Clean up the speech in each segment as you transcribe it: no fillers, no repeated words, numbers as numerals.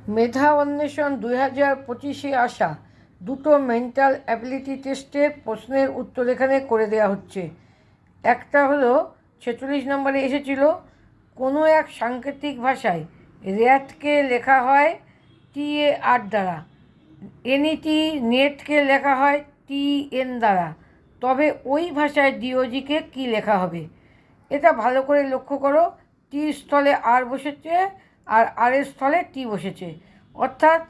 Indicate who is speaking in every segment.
Speaker 1: মেধা অন্বেষণ 2025-এ আসা দুটো মেন্টাল অ্যাবিলিটি টেস্টের প্রশ্নের উত্তর এখানে করে দেওয়া হচ্ছে। একটা হলো 46 নম্বরে এসেছিল, কোনো এক সাংকেতিক ভাষায় র্যাটকে লেখা হয় TAR দ্বারা, NET নেটকে লেখা হয় TN দ্বারা, তবে ওই ভাষায় ডিওজিকে কী লেখা হবে? এটা ভালো করে লক্ষ্য করো। টি স্থলে আর বসেছে আর আর এর স্থলে টি বসেছে। অর্থাৎ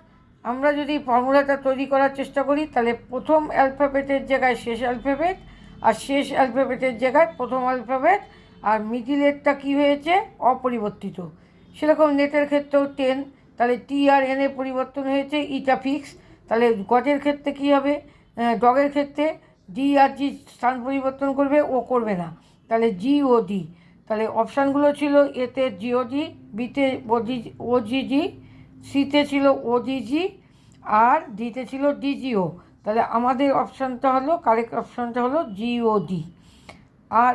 Speaker 1: আমরা যদি ফর্মুলাটা তৈরি করার চেষ্টা করি, তাহলে প্রথম অ্যালফাবেটের জায়গায় শেষ অ্যালফাবেট, আর শেষ অ্যালফাবেটের জায়গায় প্রথম অ্যালফাবেট, আর মিডিলেরটা কী হয়েছে? অপরিবর্তিত। সেরকম নেটের ক্ষেত্রেও 10, তাহলে টি আর এন এ পরিবর্তন হয়েছে, ইটা ফিক্স। তাহলে গজের ক্ষেত্রে কী হবে? ডগের ক্ষেত্রে ডি আর জি স্থান পরিবর্তন করবে, ও করবে না, তাহলে জি ও ডি। তাহলে অপশানগুলো ছিল এতে জিওডি, বিতে ওজিজি, সিতে ছিল ওডিজি, আর ডিতে ছিল ডিজিও। তাহলে আমাদের অপশানটা হলো, কারেক্ট অপশানটা হলো জিওডি। আর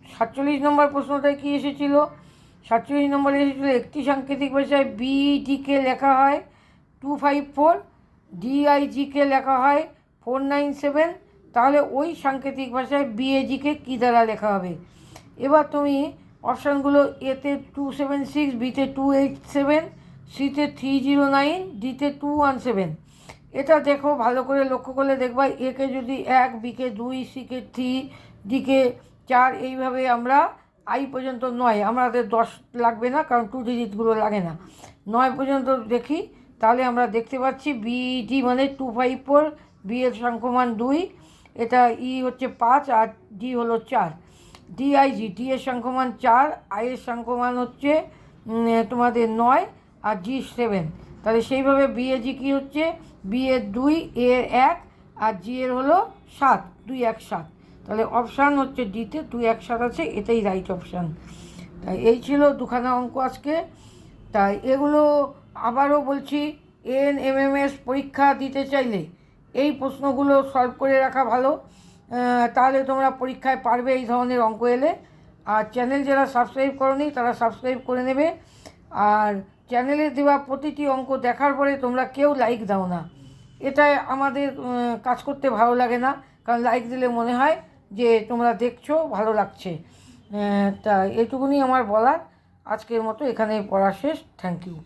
Speaker 1: 47 নম্বর প্রশ্নটায় কী এসেছিল? 47 নম্বরে এসেছিল, একটি সাংকেতিক ভাষায় বিডিকে লেখা হয় 254, ডিআইজিকে লেখা হয় 497, তাহলে ওই সাংকেতিক ভাষায় বিএজিকে কী দ্বারা লেখা হবে? এবার তুমি অপশানগুলো এতে 276, বিতে 287, সিতে 309, ডিতে 217, এটা দেখো ভালো করে লক্ষ্য করলে দেখবা একে যদি 1, বিকে 2, সিকে 3, ডিকে 4, এইভাবে আমরা আই পর্যন্ত 9, আমাদের 10 লাগবে না, কারণ 2 ডিজিটগুলো লাগে না, 9 পর্যন্ত দেখি, তাহলে আমরা দেখতে পাচ্ছি বিডি মানে 254, বি এর সংখ্যমান 2, এটা ই হচ্ছে 5, আর ডি হলো 4। ডিআইজি, ডি এর সংখ্যমান 4, আই এর সংখ্যমান হচ্ছে তোমাদের 9, আর জি 7। তাহলে সেইভাবে বিএজি কী হচ্ছে? বি এর 2, এ এর 1, আর জি এর হলো 7, 2 1 7। তাহলে অপশান হচ্ছে ডিতে 2 1 7 আছে, এটাই রাইট অপশান। তাই এই ছিল দুখানা অঙ্ক আজকে। তাই এগুলো আবারও বলছি, এনএমএমএস পরীক্ষা দিতে চাইলে এই প্রশ্নগুলো সলভ করে রাখা ভালো, তাহলে তোমরা পরীক্ষায় পারবে এই ধরনের অঙ্ক এলে। আর চ্যানেল যারা সাবস্ক্রাইব করোনি তারা সাবস্ক্রাইব করে নেবে। আর চ্যানেলে দেওয়া প্রতিটি অঙ্ক দেখার পরে তোমরা কেউ লাইক দাও না, এটা আমাদের কাজ করতে ভালো লাগে না, কারণ লাইক দিলে মনে হয় যে তোমরা দেখছো, ভালো লাগছে। তা এইটুকুনি আমার বলার। আজকের মতো এখানে পড়া শেষ। Thank you.